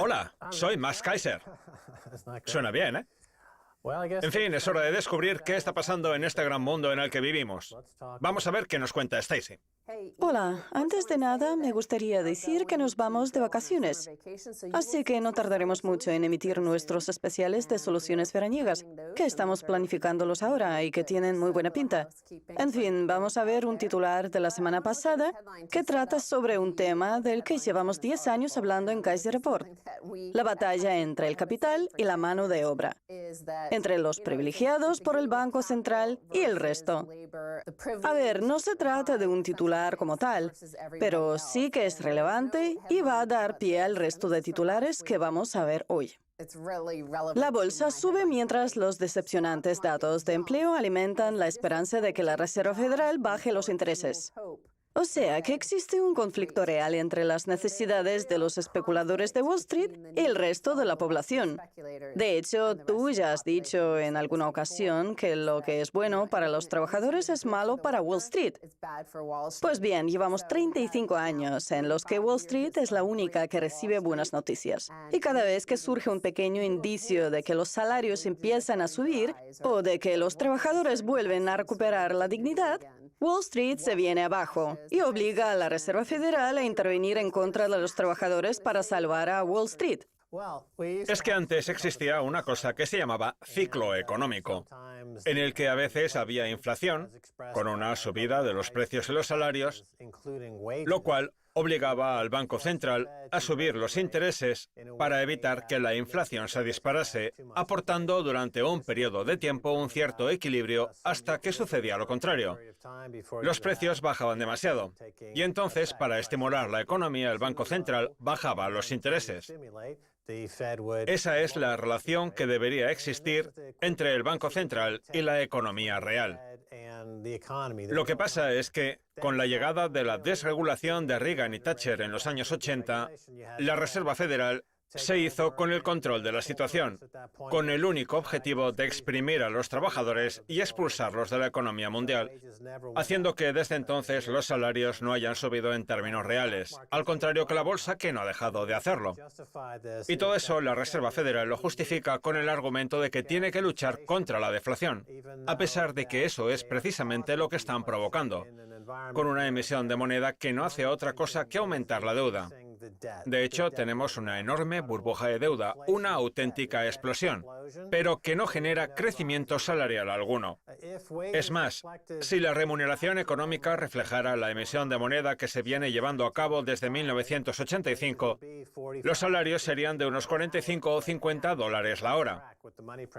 Hola, soy Max Kaiser. Suena bien, ¿eh? En fin, es hora de descubrir qué está pasando en este gran mundo en el que vivimos. Vamos a ver qué nos cuenta Stacy. Hola, antes de nada me gustaría decir que nos vamos de vacaciones, así que no tardaremos mucho en emitir nuestros especiales de soluciones veraniegas, que estamos planificándolos ahora y que tienen muy buena pinta. En fin, vamos a ver un titular de la semana pasada que trata sobre un tema del que llevamos 10 años hablando en Kaiser Report: la batalla entre el capital y la mano de obra, entre los privilegiados por el Banco Central y el resto. A ver, no se trata de un titular como tal, pero sí que es relevante y va a dar pie al resto de titulares que vamos a ver hoy. La bolsa sube mientras los decepcionantes datos de empleo alimentan la esperanza de que la Reserva Federal baje los intereses. O sea, que existe un conflicto real entre las necesidades de los especuladores de Wall Street y el resto de la población. De hecho, tú ya has dicho en alguna ocasión que lo que es bueno para los trabajadores es malo para Wall Street. Pues bien, llevamos 35 años en los que Wall Street es la única que recibe buenas noticias. Y cada vez que surge un pequeño indicio de que los salarios empiezan a subir o de que los trabajadores vuelven a recuperar la dignidad, Wall Street se viene abajo y obliga a la Reserva Federal a intervenir en contra de los trabajadores para salvar a Wall Street. Es que antes existía una cosa que se llamaba ciclo económico, en el que a veces había inflación, con una subida de los precios y los salarios, lo cual obligaba al Banco Central a subir los intereses para evitar que la inflación se disparase, aportando durante un periodo de tiempo un cierto equilibrio hasta que sucedía lo contrario. Los precios bajaban demasiado, y entonces, para estimular la economía, el Banco Central bajaba los intereses. Esa es la relación que debería existir entre el Banco Central y la economía real. Lo que pasa es que, con la llegada de la desregulación de Reagan y Thatcher en los años 80, la Reserva Federal se hizo con el control de la situación, con el único objetivo de exprimir a los trabajadores y expulsarlos de la economía mundial, haciendo que desde entonces los salarios no hayan subido en términos reales, al contrario que la bolsa, que no ha dejado de hacerlo. Y todo eso la Reserva Federal lo justifica con el argumento de que tiene que luchar contra la deflación, a pesar de que eso es precisamente lo que están provocando, con una emisión de moneda que no hace otra cosa que aumentar la deuda. De hecho, tenemos una enorme burbuja de deuda, una auténtica explosión, pero que no genera crecimiento salarial alguno. Es más, si la remuneración económica reflejara la emisión de moneda que se viene llevando a cabo desde 1985, los salarios serían de unos 45 o 50 dólares la hora.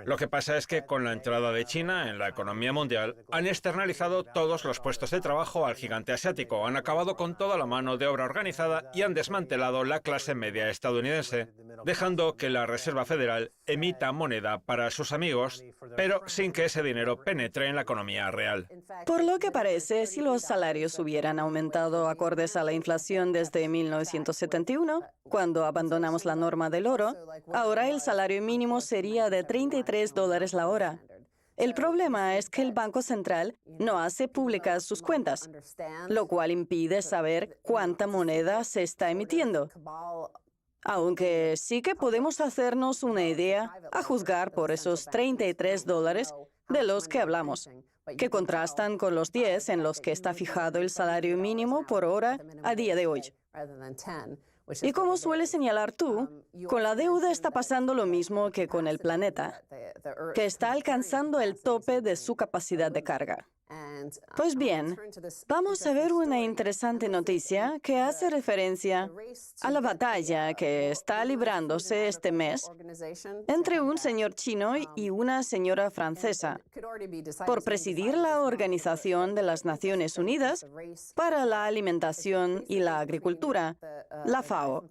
Lo que pasa es que con la entrada de China en la economía mundial, han externalizado todos los puestos de trabajo al gigante asiático, han acabado con toda la mano de obra organizada y han desmantelado la clase media estadounidense, dejando que la Reserva Federal emita moneda para sus amigos, pero sin que ese dinero penetre en la economía real. Por lo que parece, si los salarios hubieran aumentado acordes a la inflación desde 1971, cuando abandonamos la norma del oro, ahora el salario mínimo sería de 33 dólares la hora. El problema es que el Banco Central no hace públicas sus cuentas, lo cual impide saber cuánta moneda se está emitiendo. Aunque sí que podemos hacernos una idea a juzgar por esos 33 dólares de los que hablamos, que contrastan con los 10 en los que está fijado el salario mínimo por hora a día de hoy. Y como sueles señalar tú, con la deuda está pasando lo mismo que con el planeta, que está alcanzando el tope de su capacidad de carga. Pues bien, vamos a ver una interesante noticia que hace referencia a la batalla que está librándose este mes entre un señor chino y una señora francesa por presidir la Organización de las Naciones Unidas para la Alimentación y la Agricultura, la FAO.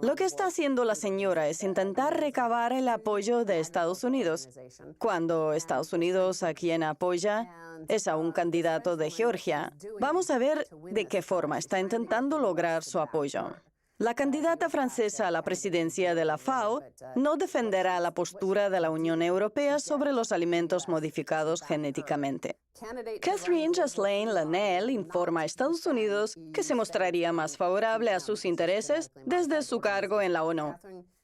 Lo que está haciendo la señora es intentar recabar el apoyo de Estados Unidos, cuando Estados Unidos a quien apoya es a un candidato de Georgia. Vamos a ver de qué forma está intentando lograr su apoyo. La candidata francesa a la presidencia de la FAO no defenderá la postura de la Unión Europea sobre los alimentos modificados genéticamente. Catherine Jocelyn Lanel informa a Estados Unidos que se mostraría más favorable a sus intereses desde su cargo en la ONU.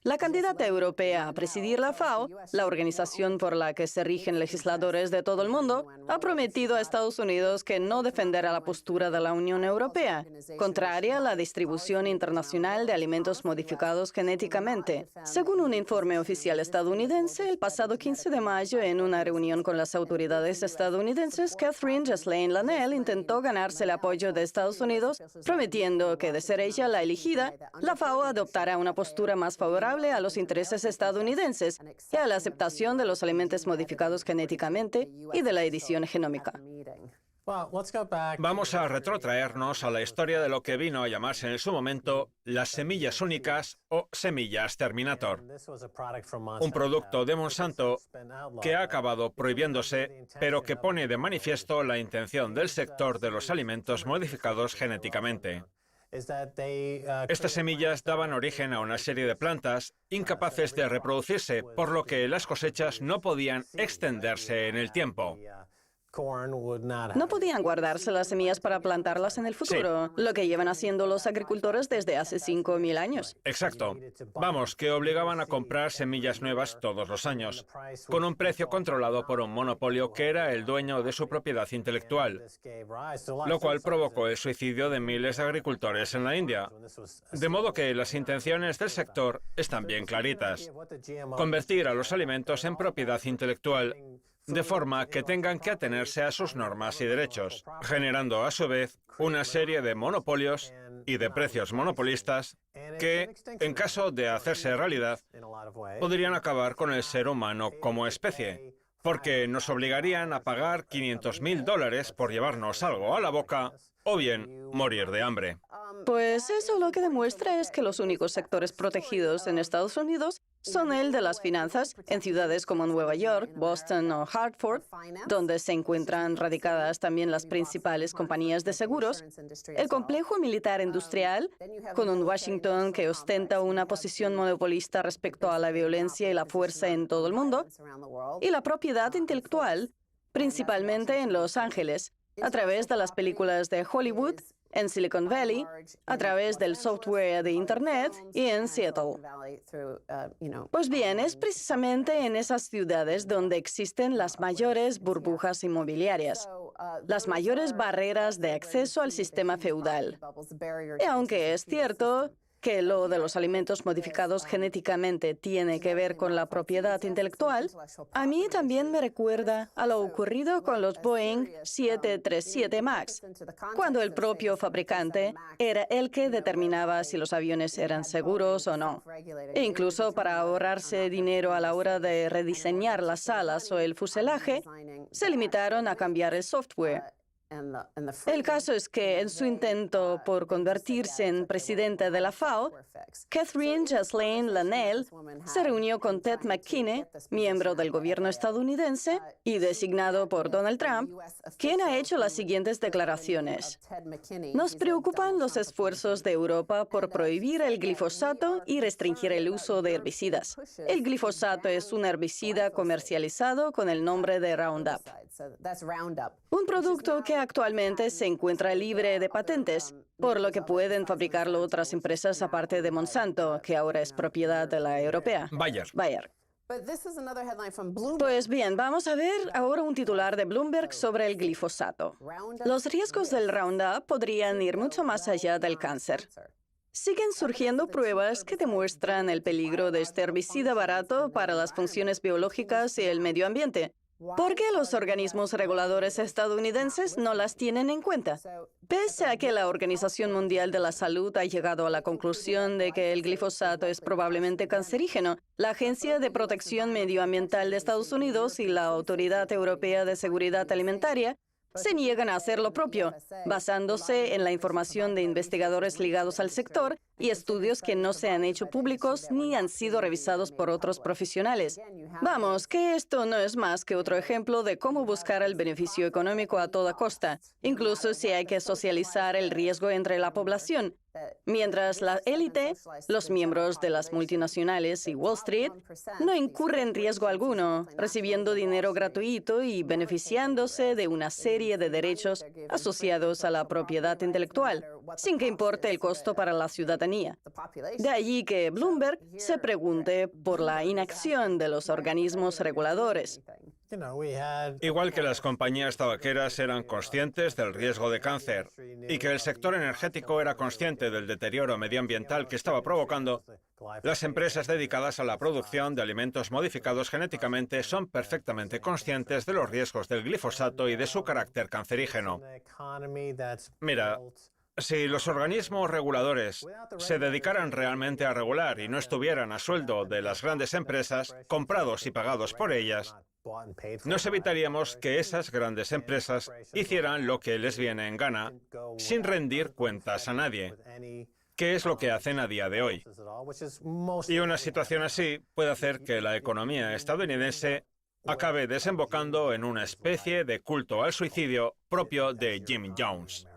La candidata europea a presidir la FAO, la organización por la que se rigen legisladores de todo el mundo, ha prometido a Estados Unidos que no defenderá la postura de la Unión Europea, contraria a la distribución internacional de alimentos modificados genéticamente. Según un informe oficial estadounidense, el pasado 15 de mayo, en una reunión con las autoridades estadounidenses, Catherine Ghislaine Lanel intentó ganarse el apoyo de Estados Unidos, prometiendo que, de ser ella la elegida, la FAO adoptará una postura más favorable a los intereses estadounidenses y a la aceptación de los alimentos modificados genéticamente y de la edición genómica. Vamos a retrotraernos a la historia de lo que vino a llamarse en su momento las semillas únicas o semillas Terminator, un producto de Monsanto que ha acabado prohibiéndose, pero que pone de manifiesto la intención del sector de los alimentos modificados genéticamente. Estas semillas daban origen a una serie de plantas incapaces de reproducirse, por lo que las cosechas no podían extenderse en el tiempo. No podían guardarse las semillas para plantarlas en el futuro, lo que llevan haciendo los agricultores desde hace 5.000 años. Exacto. Vamos, que obligaban a comprar semillas nuevas todos los años, con un precio controlado por un monopolio que era el dueño de su propiedad intelectual, lo cual provocó el suicidio de miles de agricultores en la India. De modo que las intenciones del sector están bien claritas: convertir a los alimentos en propiedad intelectual, de forma que tengan que atenerse a sus normas y derechos, generando a su vez una serie de monopolios y de precios monopolistas que, en caso de hacerse realidad, podrían acabar con el ser humano como especie, porque nos obligarían a pagar $500.000 por llevarnos algo a la boca o bien morir de hambre. Pues eso lo que demuestra es que los únicos sectores protegidos en Estados Unidos son el de las finanzas, en ciudades como Nueva York, Boston o Hartford, donde se encuentran radicadas también las principales compañías de seguros, el complejo militar industrial, con un Washington que ostenta una posición monopolista respecto a la violencia y la fuerza en todo el mundo, y la propiedad intelectual, principalmente en Los Ángeles, a través de las películas de Hollywood, en Silicon Valley, a través del software de Internet y en Seattle. Pues bien, es precisamente en esas ciudades donde existen las mayores burbujas inmobiliarias, las mayores barreras de acceso al sistema feudal. Y aunque es cierto que lo de los alimentos modificados genéticamente tiene que ver con la propiedad intelectual, a mí también me recuerda a lo ocurrido con los Boeing 737 MAX, cuando el propio fabricante era el que determinaba si los aviones eran seguros o no. E incluso para ahorrarse dinero a la hora de rediseñar las alas o el fuselaje, se limitaron a cambiar el software. El caso es que en su intento por convertirse en presidenta de la FAO, Catherine Ghislaine Lanel se reunió con Ted McKinney, miembro del gobierno estadounidense y designado por Donald Trump, quien ha hecho las siguientes declaraciones. Nos preocupan los esfuerzos de Europa por prohibir el glifosato y restringir el uso de herbicidas. El glifosato es un herbicida comercializado con el nombre de Roundup, un producto que actualmente se encuentra libre de patentes, por lo que pueden fabricarlo otras empresas aparte de Monsanto, que ahora es propiedad de la europea. Bayer. Pues bien, vamos a ver ahora un titular de Bloomberg sobre el glifosato. Los riesgos del Roundup podrían ir mucho más allá del cáncer. Siguen surgiendo pruebas que demuestran el peligro de este herbicida barato para las funciones biológicas y el medio ambiente. ¿Por qué los organismos reguladores estadounidenses no las tienen en cuenta? Pese a que la Organización Mundial de la Salud ha llegado a la conclusión de que el glifosato es probablemente cancerígeno, la Agencia de Protección Medioambiental de Estados Unidos y la Autoridad Europea de Seguridad Alimentaria se niegan a hacer lo propio, basándose en la información de investigadores ligados al sector y estudios que no se han hecho públicos ni han sido revisados por otros profesionales. Vamos, que esto no es más que otro ejemplo de cómo buscar el beneficio económico a toda costa, incluso si hay que socializar el riesgo entre la población. Mientras la élite, los miembros de las multinacionales y Wall Street, no incurren riesgo alguno, recibiendo dinero gratuito y beneficiándose de una serie de derechos asociados a la propiedad intelectual, sin que importe el costo para la ciudadanía. De allí que Bloomberg se pregunte por la inacción de los organismos reguladores. Igual que las compañías tabaqueras eran conscientes del riesgo de cáncer y que el sector energético era consciente del deterioro medioambiental que estaba provocando, las empresas dedicadas a la producción de alimentos modificados genéticamente son perfectamente conscientes de los riesgos del glifosato y de su carácter cancerígeno. Mira, si los organismos reguladores se dedicaran realmente a regular y no estuvieran a sueldo de las grandes empresas, comprados y pagados por ellas, nos evitaríamos que esas grandes empresas hicieran lo que les viene en gana sin rendir cuentas a nadie, que es lo que hacen a día de hoy. Y una situación así puede hacer que la economía estadounidense acabe desembocando en una especie de culto al suicidio propio de Jim Jones.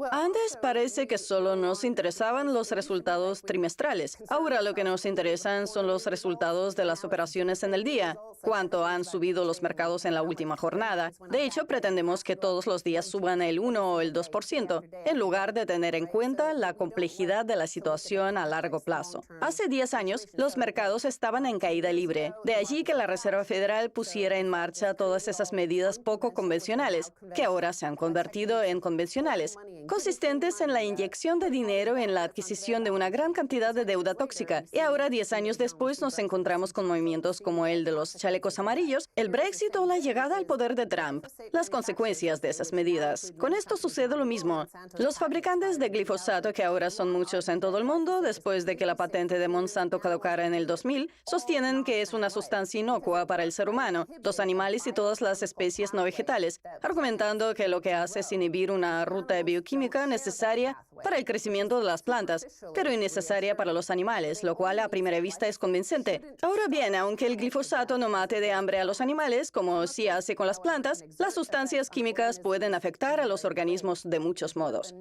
Antes parece que solo nos interesaban los resultados trimestrales. Ahora lo que nos interesan son los resultados de las operaciones en el día, cuánto han subido los mercados en la última jornada. De hecho, pretendemos que todos los días suban el 1 o el 2%, en lugar de tener en cuenta la complejidad de la situación a largo plazo. Hace 10 años, los mercados estaban en caída libre. De allí que la Reserva Federal pusiera en marcha todas esas medidas poco convencionales, que ahora se han convertido en convencionales, consistentes en la inyección de dinero en la adquisición de una gran cantidad de deuda tóxica. Y ahora, 10 años después, nos encontramos con movimientos como el de los chalecos amarillos, el Brexit o la llegada al poder de Trump. Las consecuencias de esas medidas. Con esto sucede lo mismo. Los fabricantes de glifosato, que ahora son muchos en todo el mundo, después de que la patente de Monsanto caducara en el 2000, sostienen que es una sustancia inocua para el ser humano, los animales y todas las especies no vegetales, argumentando que lo que hace es inhibir una ruta bioquímica necesaria para el crecimiento de las plantas, pero innecesaria para los animales, lo cual a primera vista es convincente. Ahora bien, aunque el glifosato no mate de hambre a los animales, como sí hace con las plantas, las sustancias químicas pueden afectar a los organismos de muchos modos.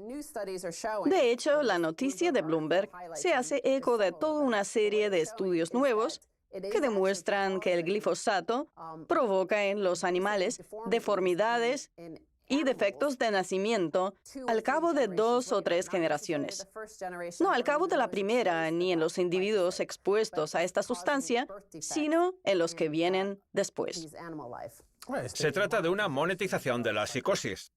De hecho, la noticia de Bloomberg se hace eco de toda una serie de estudios nuevos que demuestran que el glifosato provoca en los animales deformidades y defectos de nacimiento al cabo de 2 o 3 generaciones. No al cabo de la primera, ni en los individuos expuestos a esta sustancia, sino en los que vienen después. Se trata de una monetización de la psicosis.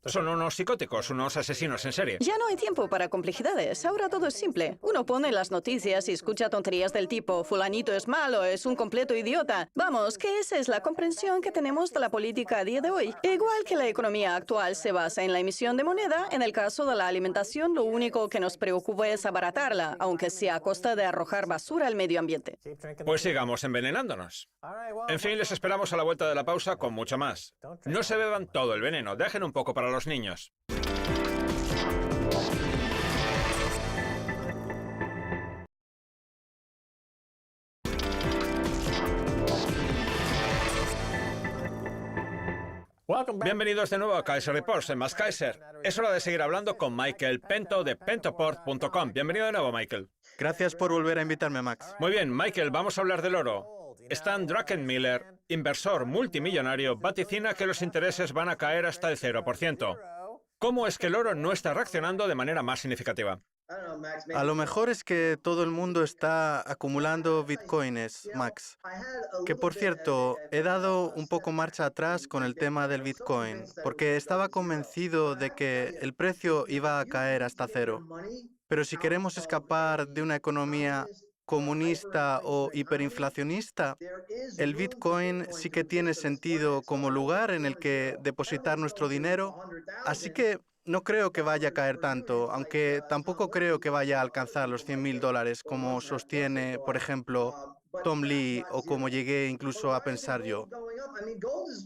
Son unos psicóticos, unos asesinos en serie. Ya no hay tiempo para complejidades. Ahora todo es simple. Uno pone las noticias y escucha tonterías del tipo fulanito es malo, es un completo idiota. Vamos, que esa es la comprensión que tenemos de la política a día de hoy. Igual que la economía actual se basa en la emisión de moneda, en el caso de la alimentación lo único que nos preocupa es abaratarla, aunque sea a costa de arrojar basura al medio ambiente. Pues sigamos envenenándonos. En fin, les esperamos a la vuelta de la pausa con mucho más. No se beban todo el veneno, dejen un poco para los niños. Bienvenidos de nuevo a Kaiser Reports en Más Kaiser. Es hora de seguir hablando con Michael Pento de pentoport.com. Bienvenido de nuevo, Michael. Gracias por volver a invitarme, Max. Muy bien, Michael, vamos a hablar del oro. Stan Druckenmiller, inversor multimillonario, vaticina que los intereses van a caer hasta el 0%. ¿Cómo es que el oro no está reaccionando de manera más significativa? A lo mejor es que todo el mundo está acumulando bitcoins, Max. Que por cierto, he dado un poco marcha atrás con el tema del bitcoin, porque estaba convencido de que el precio iba a caer hasta 0. Pero si queremos escapar de una economía comunista o hiperinflacionista, el Bitcoin sí que tiene sentido como lugar en el que depositar nuestro dinero, así que no creo que vaya a caer tanto, aunque tampoco creo que vaya a alcanzar los $100.000 como sostiene, por ejemplo, Tom Lee o como llegué incluso a pensar yo.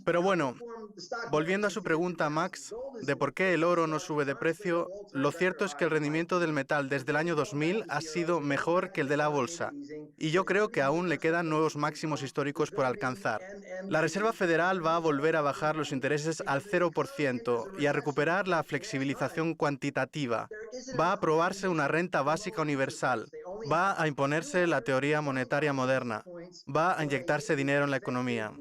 Pero bueno, volviendo a su pregunta, Max, de por qué el oro no sube de precio, lo cierto es que el rendimiento del metal desde el año 2000 ha sido mejor que el de la bolsa. Y yo creo que aún le quedan nuevos máximos históricos por alcanzar. La Reserva Federal va a volver a bajar los intereses al 0% y a recuperar la flexibilización cuantitativa. Va a aprobarse una renta básica universal. Va a imponerse la teoría monetaria moderna. Va a inyectarse dinero en la economía.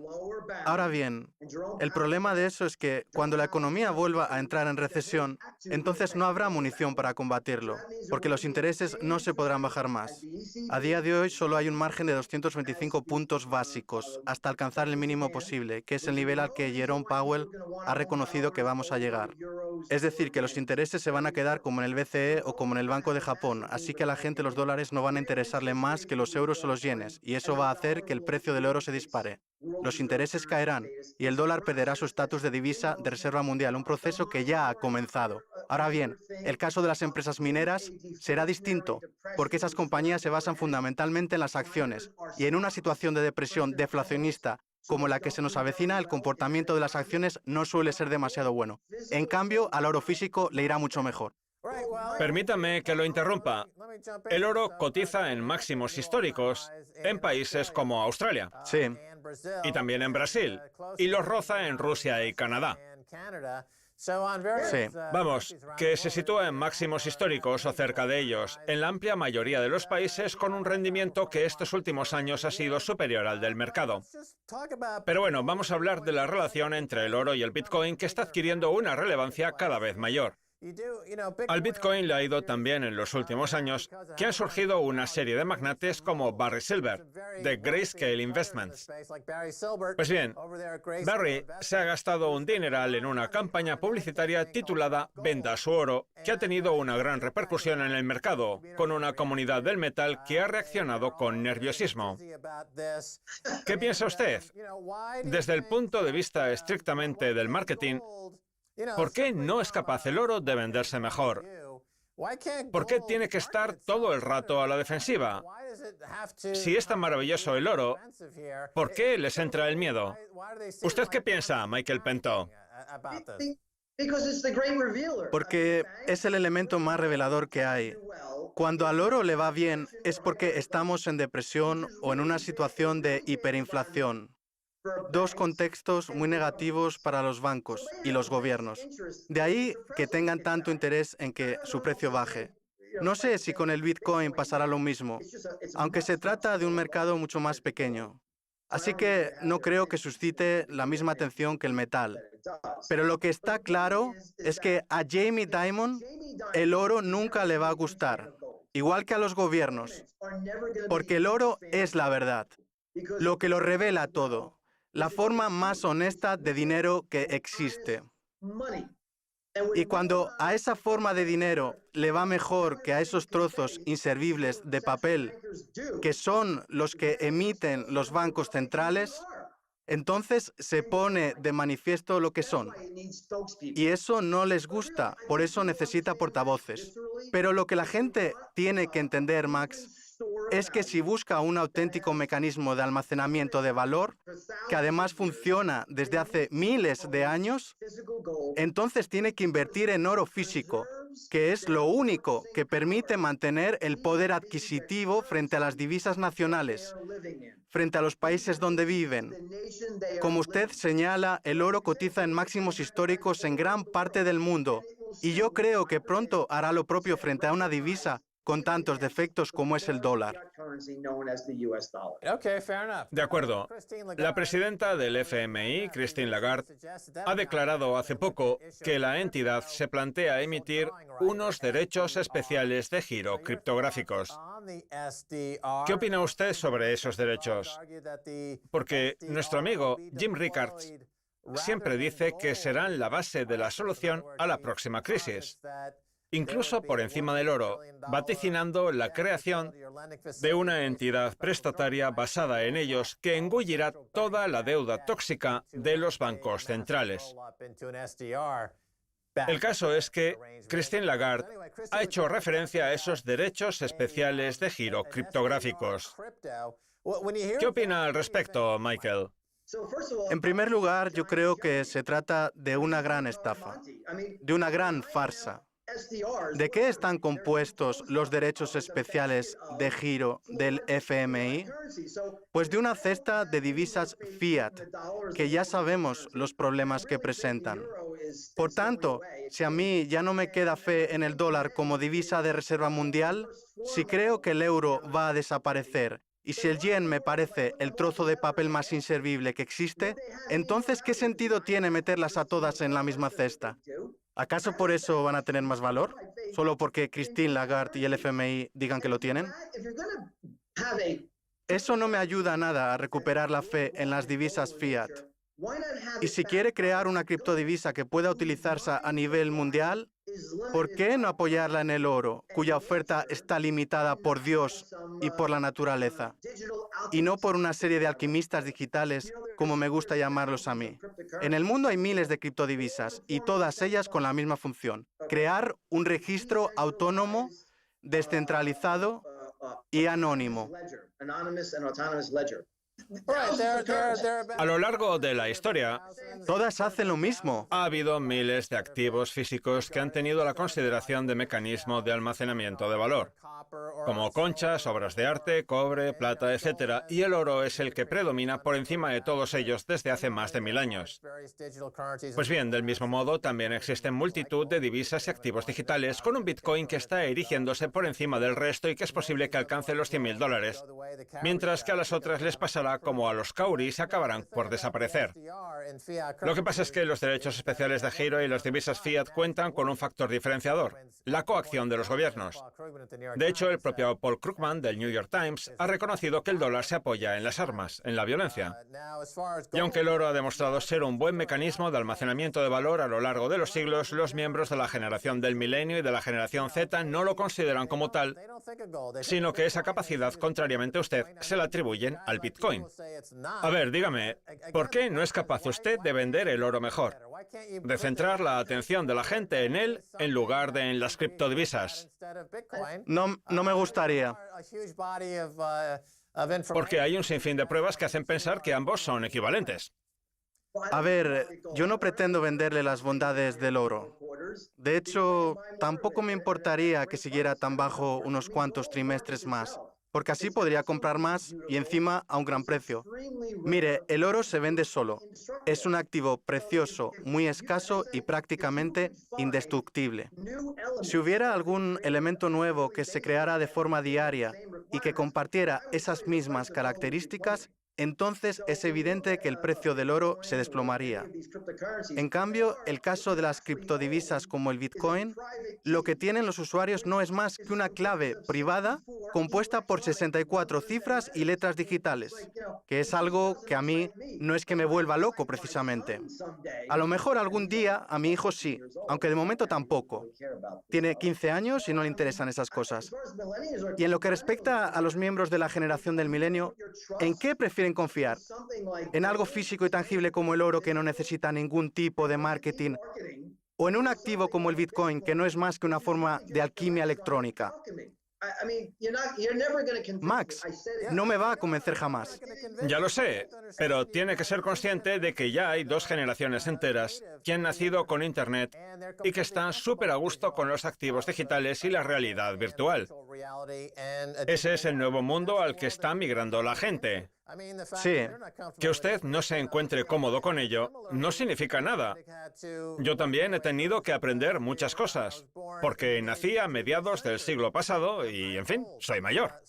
Ahora bien, el problema de eso es que cuando la economía vuelva a entrar en recesión, entonces no habrá munición para combatirlo, porque los intereses no se podrán bajar más. A día de hoy solo hay un margen de 225 puntos básicos hasta alcanzar el mínimo posible, que es el nivel al que Jerome Powell ha reconocido que vamos a llegar. Es decir, que los intereses se van a quedar como en el BCE o como en el Banco de Japón, así que a la gente los dólares no van a interesarle más que los euros o los yenes, y eso va a hacer que el precio del oro se dispare. Los intereses caerán y el dólar perderá su estatus de divisa de reserva mundial, un proceso que ya ha comenzado. Ahora bien, el caso de las empresas mineras será distinto, porque esas compañías se basan fundamentalmente en las acciones, y en una situación de depresión deflacionista como la que se nos avecina, el comportamiento de las acciones no suele ser demasiado bueno. En cambio, al oro físico le irá mucho mejor. Permítame que lo interrumpa. El oro cotiza en máximos históricos en países como Australia. Sí. Y también en Brasil. Y los roza en Rusia y Canadá. Sí. Vamos, que se sitúa en máximos históricos o cerca de ellos, en la amplia mayoría de los países con un rendimiento que estos últimos años ha sido superior al del mercado. Pero bueno, vamos a hablar de la relación entre el oro y el Bitcoin, que está adquiriendo una relevancia cada vez mayor. Al Bitcoin le ha ido tan bien en los últimos años que han surgido una serie de magnates como Barry Silbert, de Grayscale Investments. Pues bien, Barry se ha gastado un dineral en una campaña publicitaria titulada Venda su oro, que ha tenido una gran repercusión en el mercado, con una comunidad del metal que ha reaccionado con nerviosismo. ¿Qué piensa usted? Desde el punto de vista estrictamente del marketing, ¿por qué no es capaz el oro de venderse mejor? ¿Por qué tiene que estar todo el rato a la defensiva? Si es tan maravilloso el oro, ¿por qué les entra el miedo? ¿Usted qué piensa, Michael Pento? Porque es el elemento más revelador que hay. Cuando al oro le va bien es porque estamos en depresión o en una situación de hiperinflación. Dos contextos muy negativos para los bancos y los gobiernos. De ahí que tengan tanto interés en que su precio baje. No sé si con el Bitcoin pasará lo mismo, aunque se trata de un mercado mucho más pequeño. Así que no creo que suscite la misma atención que el metal. Pero lo que está claro es que a Jamie Dimon el oro nunca le va a gustar, igual que a los gobiernos, porque el oro es la verdad, lo que lo revela todo. La forma más honesta de dinero que existe. Y cuando a esa forma de dinero le va mejor que a esos trozos inservibles de papel, que son los que emiten los bancos centrales, entonces se pone de manifiesto lo que son. Y eso no les gusta, por eso necesita portavoces. Pero lo que la gente tiene que entender, Max, es que si busca un auténtico mecanismo de almacenamiento de valor, que además funciona desde hace miles de años, entonces tiene que invertir en oro físico, que es lo único que permite mantener el poder adquisitivo frente a las divisas nacionales, frente a los países donde viven. Como usted señala, el oro cotiza en máximos históricos en gran parte del mundo, y yo creo que pronto hará lo propio frente a una divisa con tantos defectos como es el dólar. De acuerdo. La presidenta del FMI, Christine Lagarde, ha declarado hace poco que la entidad se plantea emitir unos derechos especiales de giro criptográficos. ¿Qué opina usted sobre esos derechos? Porque nuestro amigo Jim Rickards siempre dice que serán la base de la solución a la próxima crisis, incluso por encima del oro, vaticinando la creación de una entidad prestataria basada en ellos que engullirá toda la deuda tóxica de los bancos centrales. El caso es que Christine Lagarde ha hecho referencia a esos derechos especiales de giro criptográficos. ¿Qué opina al respecto, Michael? En primer lugar, yo creo que se trata de una gran estafa, de una gran farsa. ¿De qué están compuestos los derechos especiales de giro del FMI? Pues de una cesta de divisas fiat, que ya sabemos los problemas que presentan. Por tanto, si a mí ya no me queda fe en el dólar como divisa de reserva mundial, si creo que el euro va a desaparecer y si el yen me parece el trozo de papel más inservible que existe, entonces ¿qué sentido tiene meterlas a todas en la misma cesta? ¿Acaso por eso van a tener más valor? ¿Solo porque Christine Lagarde y el FMI digan que lo tienen? Eso no me ayuda a nada a recuperar la fe en las divisas fiat. Y si quiere crear una criptodivisa que pueda utilizarse a nivel mundial, ¿por qué no apoyarla en el oro, cuya oferta está limitada por Dios y por la naturaleza? Y no por una serie de alquimistas digitales, como me gusta llamarlos a mí. En el mundo hay miles de criptodivisas y todas ellas con la misma función: crear un registro autónomo, descentralizado y anónimo. A lo largo de la historia, Todas hacen lo mismo. ha habido miles de activos físicos que han tenido la consideración de mecanismo de almacenamiento de valor, como conchas, obras de arte, cobre, plata, etc. Y el oro es el que predomina por encima de todos ellos desde hace más de 1000 años. Pues bien, del mismo modo, también existen multitud de divisas y activos digitales, con un Bitcoin que está erigiéndose por encima del resto y que es posible que alcance los $100.000, mientras que a las otras les pasará como a los cauris, acabarán por desaparecer. Lo que pasa es que los derechos especiales de giro y las divisas fiat cuentan con un factor diferenciador: la coacción de los gobiernos. De hecho, el propio Paul Krugman del New York Times ha reconocido que el dólar se apoya en las armas, en la violencia. Y aunque el oro ha demostrado ser un buen mecanismo de almacenamiento de valor a lo largo de los siglos, los miembros de la generación del milenio y de la generación Z no lo consideran como tal, sino que esa capacidad, contrariamente a usted, se la atribuyen al Bitcoin. A ver, dígame, ¿por qué no es capaz usted de vender el oro mejor? De centrar la atención de la gente en él en lugar de en las criptodivisas. No me gustaría. Porque hay un sinfín de pruebas que hacen pensar que ambos son equivalentes. A ver, yo no pretendo venderle las bondades del oro. De hecho, tampoco me importaría que siguiera tan bajo unos cuantos trimestres más, porque así podría comprar más y encima a un gran precio. Mire, el oro se vende solo. Es un activo precioso, muy escaso y prácticamente indestructible. Si hubiera algún elemento nuevo que se creara de forma diaria y que compartiera esas mismas características, entonces es evidente que el precio del oro se desplomaría. En cambio, el caso de las criptodivisas como el Bitcoin, lo que tienen los usuarios no es más que una clave privada compuesta por 64 cifras y letras digitales, que es algo que a mí no es que me vuelva loco precisamente. A lo mejor algún día a mi hijo sí, aunque de momento tampoco. Tiene 15 años y no le interesan esas cosas. Y en lo que respecta a los miembros de la generación del milenio, ¿en qué prefieren confiar? ¿En algo físico y tangible como el oro que no necesita ningún tipo de marketing? ¿O en un activo como el Bitcoin que no es más que una forma de alquimia electrónica? Max, no me va a convencer jamás. Ya lo sé, pero tiene que ser consciente de que ya hay 2 generaciones enteras que han nacido con Internet y que están súper a gusto con los activos digitales y la realidad virtual. Ese es el nuevo mundo al que está migrando la gente. Sí. Que usted no se encuentre cómodo con ello no significa nada. Yo también he tenido que aprender muchas cosas, porque nací a mediados del siglo pasado y, en fin, soy mayor.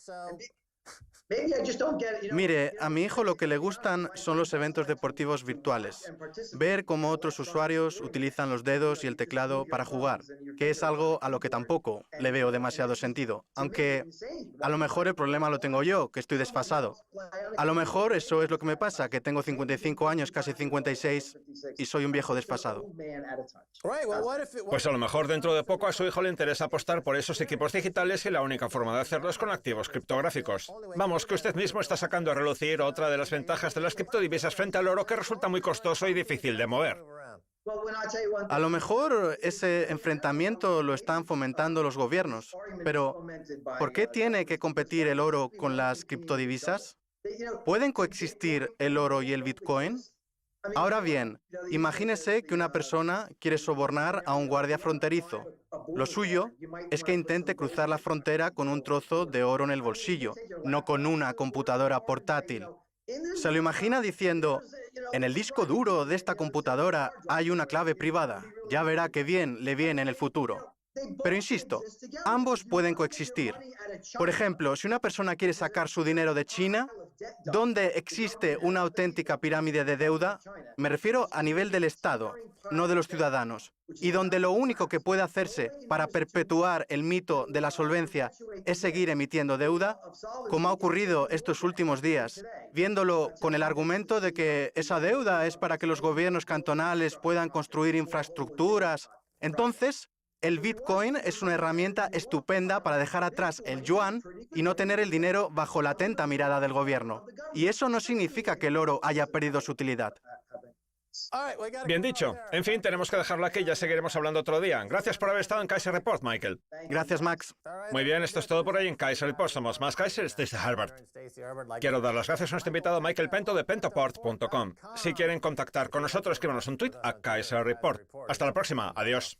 Mire, a mi hijo lo que le gustan son los eventos deportivos virtuales. Ver cómo otros usuarios utilizan los dedos y el teclado para jugar, que es algo a lo que tampoco le veo demasiado sentido. Aunque a lo mejor el problema lo tengo yo, que estoy desfasado. A lo mejor eso es lo que me pasa, que tengo 55 años, casi 56, y soy un viejo desfasado. Pues a lo mejor dentro de poco a su hijo le interesa apostar por esos equipos digitales y la única forma de hacerlo es con activos criptográficos. Vamos, que usted mismo está sacando a relucir otra de las ventajas de las criptodivisas frente al oro, que resulta muy costoso y difícil de mover. A lo mejor ese enfrentamiento lo están fomentando los gobiernos, pero ¿por qué tiene que competir el oro con las criptodivisas? ¿Pueden coexistir el oro y el Bitcoin? Ahora bien, imagínese que una persona quiere sobornar a un guardia fronterizo. Lo suyo es que intente cruzar la frontera con un trozo de oro en el bolsillo, no con una computadora portátil. Se lo imagina diciendo, en el disco duro de esta computadora hay una clave privada. Ya verá qué bien le viene en el futuro. Pero insisto, ambos pueden coexistir. Por ejemplo, si una persona quiere sacar su dinero de China, donde existe una auténtica pirámide de deuda, me refiero a nivel del Estado, no de los ciudadanos, y donde lo único que puede hacerse para perpetuar el mito de la solvencia es seguir emitiendo deuda, como ha ocurrido estos últimos días, viéndolo con el argumento de que esa deuda es para que los gobiernos cantonales puedan construir infraestructuras. Entonces, el Bitcoin es una herramienta estupenda para dejar atrás el yuan y no tener el dinero bajo la atenta mirada del gobierno. Y eso no significa que el oro haya perdido su utilidad. Bien dicho. En fin, tenemos que dejarlo aquí, ya seguiremos hablando otro día. Gracias por haber estado en Kaiser Report, Michael. Gracias, Max. Muy bien, esto es todo por hoy en Kaiser Report. Somos más Kaisers desde Harvard. Quiero dar las gracias a nuestro invitado Michael Pento de pentoport.com. Si quieren contactar con nosotros, escríbanos un tweet a Kaiser Report. Hasta la próxima. Adiós.